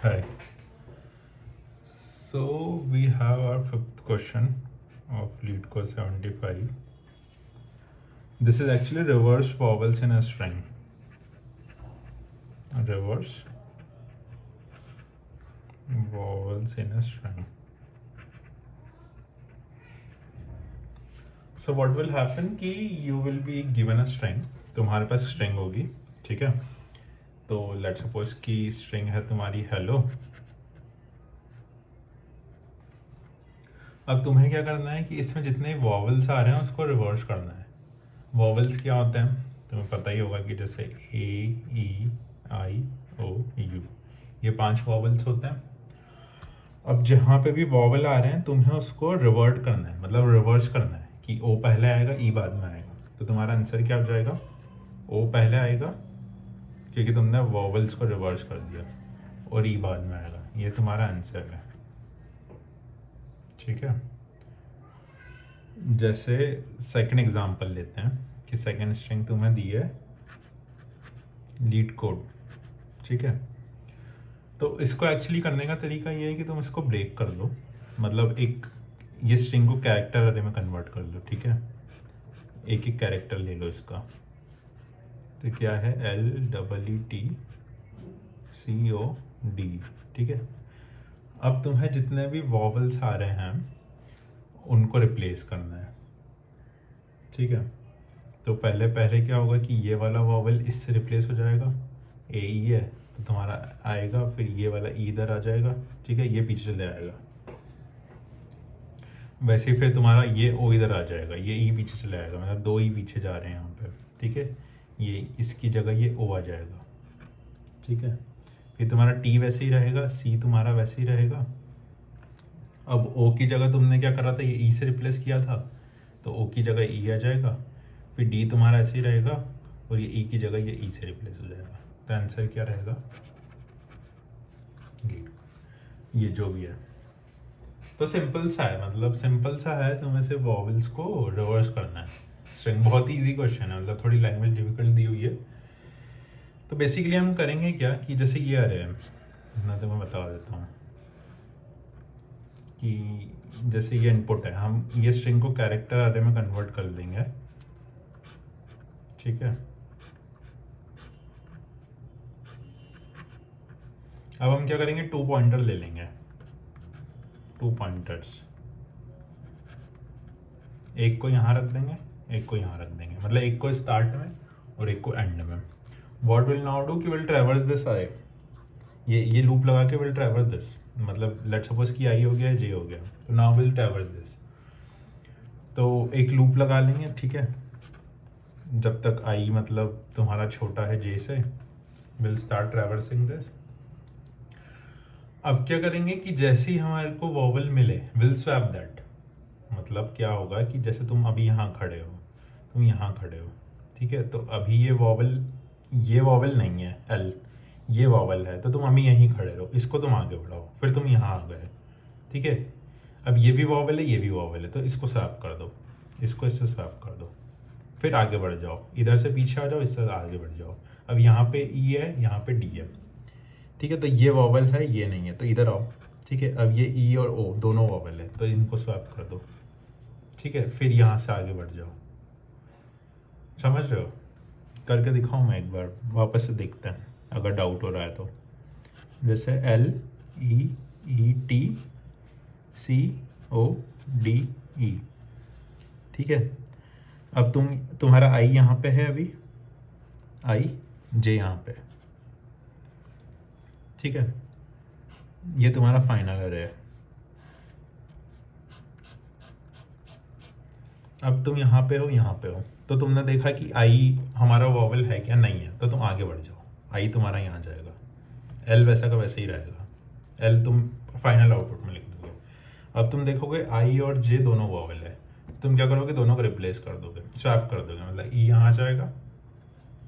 Hi. So we have our fifth question of lead code 75. This is actually reverse vowels in a string. Reverse vowels in a string. So what will happen कि you will be given a string. तुम्हारे पास string होगी, ठीक है? तो let's suppose कि string है तुम्हारी hello. अब तुम्हें क्या करना है कि इसमें जितने वॉवल्स आ रहे हैं उसको रिवर्स करना है. वॉवल्स क्या होते हैं तुम्हें पता ही होगा कि जैसे ए ई आई ओ यू, ये 5 वॉवल्स होते हैं. अब जहाँ पे भी वॉवल आ रहे हैं तुम्हें उसको रिवर्ट करना है, मतलब रिवर्स करना है कि ओ पहले आएगा ई बाद में आएगा. तो तुम्हारा आंसर क्या हो जाएगा? ओ पहले आएगा क्योंकि तुमने वॉवल्स को रिवर्स कर दिया, और ई बाद में आएगा. ये तुम्हारा आंसर है, ठीक है. जैसे सेकंड एग्जांपल लेते हैं कि सेकंड स्ट्रिंग तुम्हें दी है लीड कोड, ठीक है. तो इसको एक्चुअली करने का तरीका ये है कि तुम इसको ब्रेक कर लो, मतलब एक ये स्ट्रिंग को कैरेक्टर अरे में कन्वर्ट कर लो, ठीक है. एक एक कैरेक्टर ले लो इसका. तो क्या है LEETCOD, ठीक है. अब तुम्हें जितने भी वॉवल्स आ रहे हैं उनको रिप्लेस करना है, ठीक है. तो पहले पहले क्या होगा कि ये वाला वॉवल इससे रिप्लेस हो जाएगा. ए ई है तो तुम्हारा आएगा, फिर ये वाला ई इधर आ जाएगा, ठीक है. ये पीछे चले आएगा. वैसे फिर तुम्हारा ये ओ इधर आ जाएगा, ये ई पीछे चले आएगा, मतलब 2 ई पीछे जा रहे हैं यहाँ पे, ठीक है. ये इसकी जगह ये ओ आ जाएगा, ठीक है. फिर तुम्हारा टी वैसे ही रहेगा, सी तुम्हारा वैसे ही रहेगा. अब ओ की जगह तुमने क्या करा था, ये ई से रिप्लेस किया था, तो ओ की जगह ई आ जाएगा. फिर डी तुम्हारा ऐसे ही रहेगा, और ये ई की जगह ये ई से रिप्लेस हो जाएगा. तो आंसर क्या रहेगा? ये जो भी है. तो सिंपल सा है, मतलब सिंपल सा है. तुम्हें सिर्फ वॉवल्स को रिवर्स करना है. स्ट्रिंग बहुत ही ईजी क्वेश्चन है, मतलब थोड़ी लैंग्वेज डिफिकल्ट दी हुई है. तो बेसिकली हम करेंगे क्या कि जैसे ये अरे है, मैं तुम्हें बता देता हूँ कि जैसे ये इनपुट है, हम ये स्ट्रिंग को कैरेक्टर अरे में कन्वर्ट कर देंगे, ठीक है. अब हम क्या करेंगे, 2 पॉइंटर ले लेंगे, 2 पॉइंटर्स. एक को यहाँ रख देंगे, एक को यहाँ रख देंगे, मतलब एक को स्टार्ट में और एक को एंड में. व्हाट विल नाउ डू कि विल ट्रैवर्स दिस आई, ये लूप लगा के विल ट्रैवर्स दिस, मतलब लेट्स सपोज कि आई हो गया, जे हो गया, तो नाउ विल ट्रैवर्स दिस. तो एक लूप लगा लेंगे, ठीक है, जब तक आई मतलब तुम्हारा छोटा है जे से. Will start traversing this. अब क्या करेंगे कि जैसे ही हमारे को वॉवल मिले विल स्वैप दैट. मतलब क्या होगा कि जैसे तुम अभी यहाँ खड़े हो, तुम यहाँ खड़े हो, ठीक है. तो अभी ये वॉवल नहीं है एल, ये वॉवल है, तो तुम अभी यहीं खड़े रहो, इसको तुम आगे बढ़ाओ, फिर तुम यहाँ आ गए, ठीक है. अब ये भी वॉवल है, ये भी वॉवल है, तो इसको स्वैप कर दो, इसको इससे स्वैप कर दो, फिर आगे बढ़ जाओ, इधर से पीछे आ जाओ, इससे आगे बढ़ जाओ. अब यहाँ पे ई है, यहाँ पे डी है, ठीक है. तो ये वॉवल है, ये नहीं है, तो इधर आओ, ठीक है. अब ये ई और ओ दोनों वॉवल है, तो इनको स्वैप कर दो, ठीक है. फिर यहाँ से आगे बढ़ जाओ. समझ रहे हो? करके दिखाऊँ मैं एक बार, वापस से देखते हैं अगर डाउट हो रहा है तो. जैसे LEETCODE, ठीक है. अब तुम्हारा आई यहाँ पे है, अभी आई जे यहाँ पे, ठीक है. ये तुम्हारा फाइनल अरे है. अब तुम यहाँ पे हो, यहाँ पे हो, तो तुमने देखा कि आई हमारा वॉवल है क्या, नहीं है, तो तुम आगे बढ़ जाओ, आई तुम्हारा यहाँ जाएगा. एल वैसा का वैसे ही रहेगा, एल तुम फाइनल आउटपुट में लिख दोगे. अब तुम देखोगे आई और जे दोनों वॉवल है, तुम क्या करोगे, दोनों को रिप्लेस कर दोगे, स्वैप कर दोगे, मतलब ई यहाँ जाएगा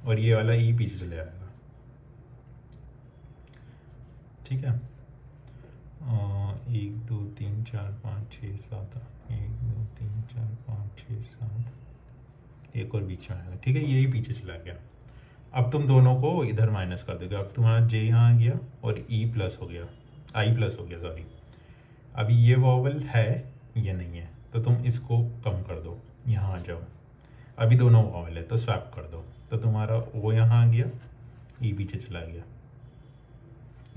और ये वाला ई पीछे चले आएगा, ठीक है. 1 2 3 4 5 6 7 1 2 3 4 5 6 7, एक और बीच में आएगा, ठीक है. यही पीछे चला गया. अब तुम दोनों को इधर माइनस कर दोगे, अब तुम्हारा जे यहाँ आ गया और ई प्लस हो गया, आई प्लस हो गया सॉरी। अभी ये वॉवल है, ये नहीं है, तो तुम इसको कम कर दो, यहाँ आ जाओ। अभी दोनों वॉवल है तो स्वैप कर दो, तो तुम्हारा ओ यहाँ आ गया, ई पीछे चला गया।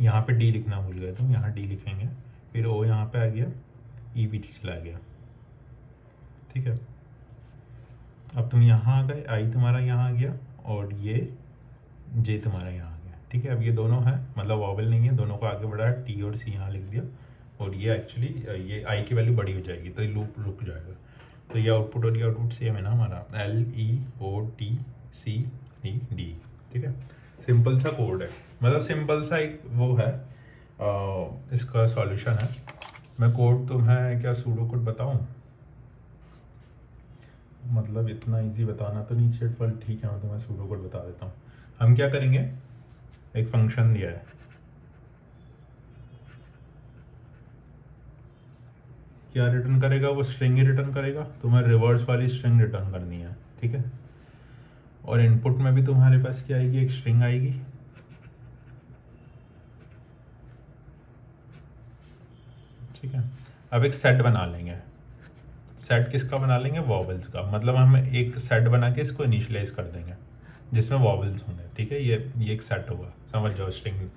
यहाँ पे डी लिखना भूल गए तुम, यहाँ डी लिखेंगे, फिर ओ यहाँ पे आ गया, ई पीछे चला गया। ठीक है, अब तुम यहाँ आ गए, आई तुम्हारा यहाँ आ गया और ये जे तुम्हारा यहाँ आ गया। ठीक है, अब ये दोनों है, मतलब वॉवल नहीं है, दोनों को आगे बढ़ाया, टी और सी यहाँ लिख दिया, और ये एक्चुअली ये आई की वैल्यू बड़ी हो जाएगी तो ये लूप रुक जाएगा। तो ये आउटपुट और ये आउटपुट सेम है ना हमारा, LEOTCED। ठीक है, सिंपल सा कोड है, मतलब सिंपल सा एक वो है, इसका सॉल्यूशन है। मैं कोड तुम्हें क्या सूडो कोड बताऊं, मतलब इतना इजी बताना तो नहीं चाहिए, पर ठीक है मैं तुम्हें सूडो कोड बता देता हूँ। हम क्या करेंगे, एक फंक्शन दिया है, क्या रिटर्न करेगा, वो स्ट्रिंग ही रिटर्न करेगा, तुम्हें रिवर्स वाली स्ट्रिंग रिटर्न करनी है। ठीक है, और इनपुट में भी तुम्हारे पास क्या आएगी, एक स्ट्रिंग आएगी। ठीक है, अब एक सेट बना लेंगे। सेट किसका बना लेंगे, वॉवल्स का, मतलब हम एक सेट बना के इसको इनिशियलाइज कर देंगे जिसमें वॉवल्स होंगे। ठीक है, ये एक सेट होगा, समझ जाओ, स्ट्रिंग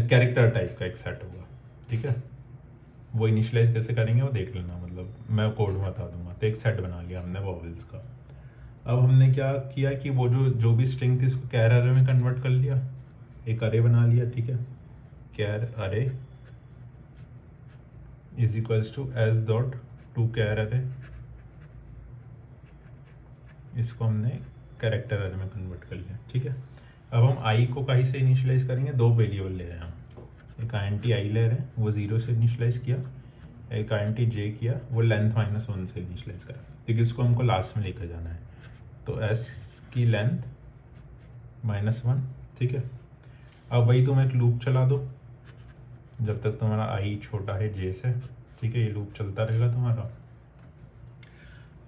कैरेक्टर टाइप का एक सेट होगा। ठीक है, वो इनिशियलाइज कैसे करेंगे वो देख लेना, मतलब मैं कोड में बता दूंगा। तो एक सेट बना लिया हमने वॉवल्स का। अब हमने क्या किया कि वो जो भी स्ट्रिंग थी उसको कैर अरे में कन्वर्ट कर लिया, एक अरे बना लिया। ठीक है, कैर अरे is equals to S dot to कैर अरे, इसको हमने कैरेक्टर अरे में कन्वर्ट कर लिया। ठीक है, अब हम आई को कहीं से इनिशियलाइज करेंगे, दो वेरिएबल ले रहे हैं हम, एक INT आई ले रहे हैं, वो 0 से इनिशियलाइज किया, एक INT जे किया, वो लेंथ -1 से इनिशियलाइज करा, क्योंकि इसको हमको लास्ट में लेकर जाना है। तो एस की लेंथ -1। ठीक है, अब वही तुम एक लूप चला दो जब तक तुम्हारा आई छोटा है जे से। ठीक है, ये लूप चलता रहेगा तुम्हारा।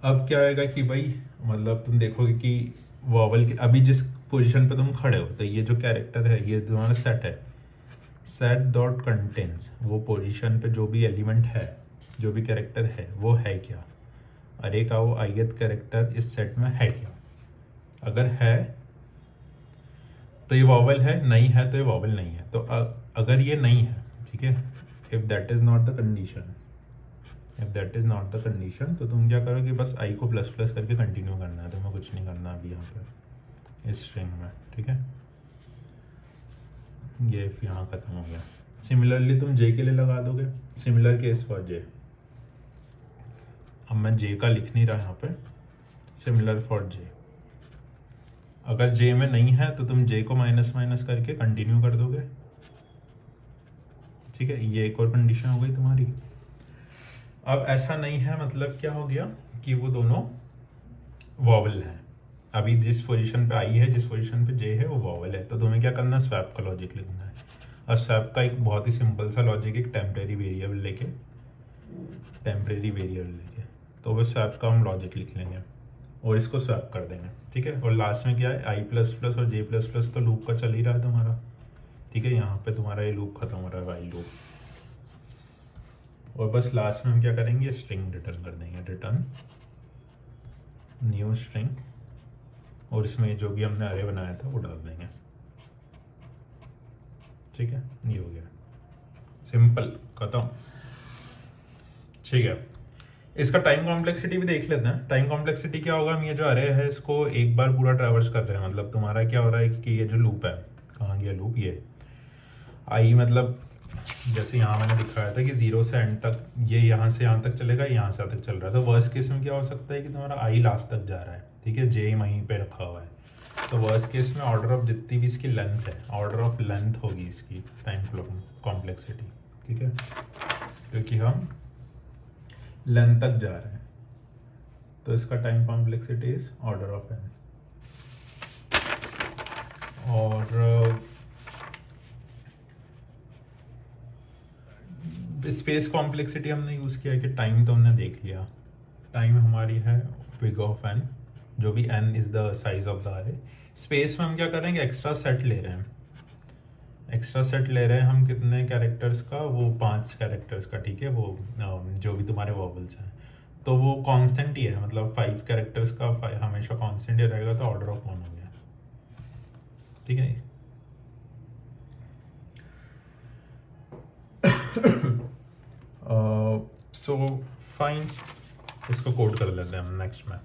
अब क्या आएगा कि भाई, मतलब तुम देखोगे कि वॉवल के अभी जिस पोजीशन पे तुम खड़े हो, तो ये जो कैरेक्टर है ये तुम्हारा सेट है, सेट डॉट कंटेंट्स, वो पोजीशन पे जो भी एलिमेंट है, जो भी कैरेक्टर है वो है क्या, अरे का वो ith कैरेक्टर इस सेट में है क्या। अगर है तो ये वॉवल है, नहीं है तो ये वॉवल नहीं है। तो अगर ये नहीं है, ठीक है, if that is not the condition, if that is not the condition, तो तुम क्या करोगे, बस आई को प्लस प्लस करके कंटिन्यू करना है, तुम्हें कुछ नहीं करना अभी यहाँ पर इस स्ट्रिंग में। ठीक है, ये यहाँ ख़त्म हो गया। सिमिलरली तुम जे के लिए लगा दोगे, सिमिलर केस फॉर जे। अब मैं जे का लिख नहीं रहा यहाँ पे, सिमिलर फॉर जे। अगर जे में नहीं है तो तुम जे को माइनस माइनस करके कंटिन्यू कर दोगे। ठीक है, ये एक और कंडीशन हो गई तुम्हारी। अब ऐसा नहीं है, मतलब क्या हो गया कि वो दोनों वॉवल हैं। अभी जिस पोजीशन पे आई है, जिस पोजीशन पे जे है, वो वॉवल है। तो तुम्हें क्या करना है, स्वैप का लॉजिक लिखना है। और स्वैप का एक बहुत ही सिंपल सा लॉजिक, एक टेम्परेरी वेरिएबल लेके, तो वो स्वैप का हम लॉजिक लिख लेंगे और इसको स्वैप कर देंगे। ठीक है, और लास्ट में क्या है, आई प्लस प्लस और जे प्लस प्लस तो लूप का चल ही रहा है तुम्हारा। ठीक है, यहाँ पे तुम्हारा ये लूप खत्म हो रहा है, वाइल लूप। और बस लास्ट में हम क्या करेंगे, स्ट्रिंग रिटर्न कर देंगे, रिटर्न न्यू स्ट्रिंग, और इसमें जो भी हमने अरे बनाया था वो डाल देंगे। ठीक है, ये हो गया, सिंपल, खत्म। ठीक है, इसका टाइम कॉम्प्लेक्सिटी भी देख लेते हैं। टाइम कॉम्प्लेक्सिटी क्या होगा, हम ये जो अरे है इसको एक बार पूरा ट्रैवर्स कर रहे हैं, मतलब तुम्हारा क्या हो रहा है कि ये जो लूप है, कहाँ गया लूप, ये आई, मतलब जैसे यहाँ मैंने दिखाया था कि 0 से एंड तक, ये यहाँ से यहाँ तक चलेगा, यहाँ से यहाँ तक चल रहा है। तो वर्स्ट केस में क्या हो सकता है कि तुम्हारा आई लास्ट तक जा रहा है, ठीक है, जे वहीं पे रखा हुआ है। तो वर्स्ट केस में ऑर्डर ऑफ जितनी भी इसकी लेंथ है, ऑर्डर ऑफ लेंथ होगी इसकी टाइम कॉम्प्लेक्सिटी। ठीक है, क्योंकि हम लेंथ तक जा रहे हैं, तो इसका time complexity is order of n. और स्पेस कॉम्प्लेक्सिटी हमने यूज़ किया कि टाइम तो हमने देख लिया, टाइम हमारी है बिग ऑफ एन, जो भी n is the size of the अरे। स्पेस में हम क्या करेंगे, एक्स्ट्रा सेट ले रहे हैं, एक्स्ट्रा सेट ले रहे हैं हम कितने कैरेक्टर्स का, वो 5 कैरेक्टर्स का, ठीक है, वो जो भी तुम्हारे वॉवल्स हैं, तो वो कांस्टेंट ही है, मतलब 5 कैरेक्टर्स का हमेशा कांस्टेंट ही रहेगा, तो ऑर्डर ऑफ 1 हो गया, ठीक है। सो फाइन, इसको कोड कर लेते हैं हम नेक्स्ट में।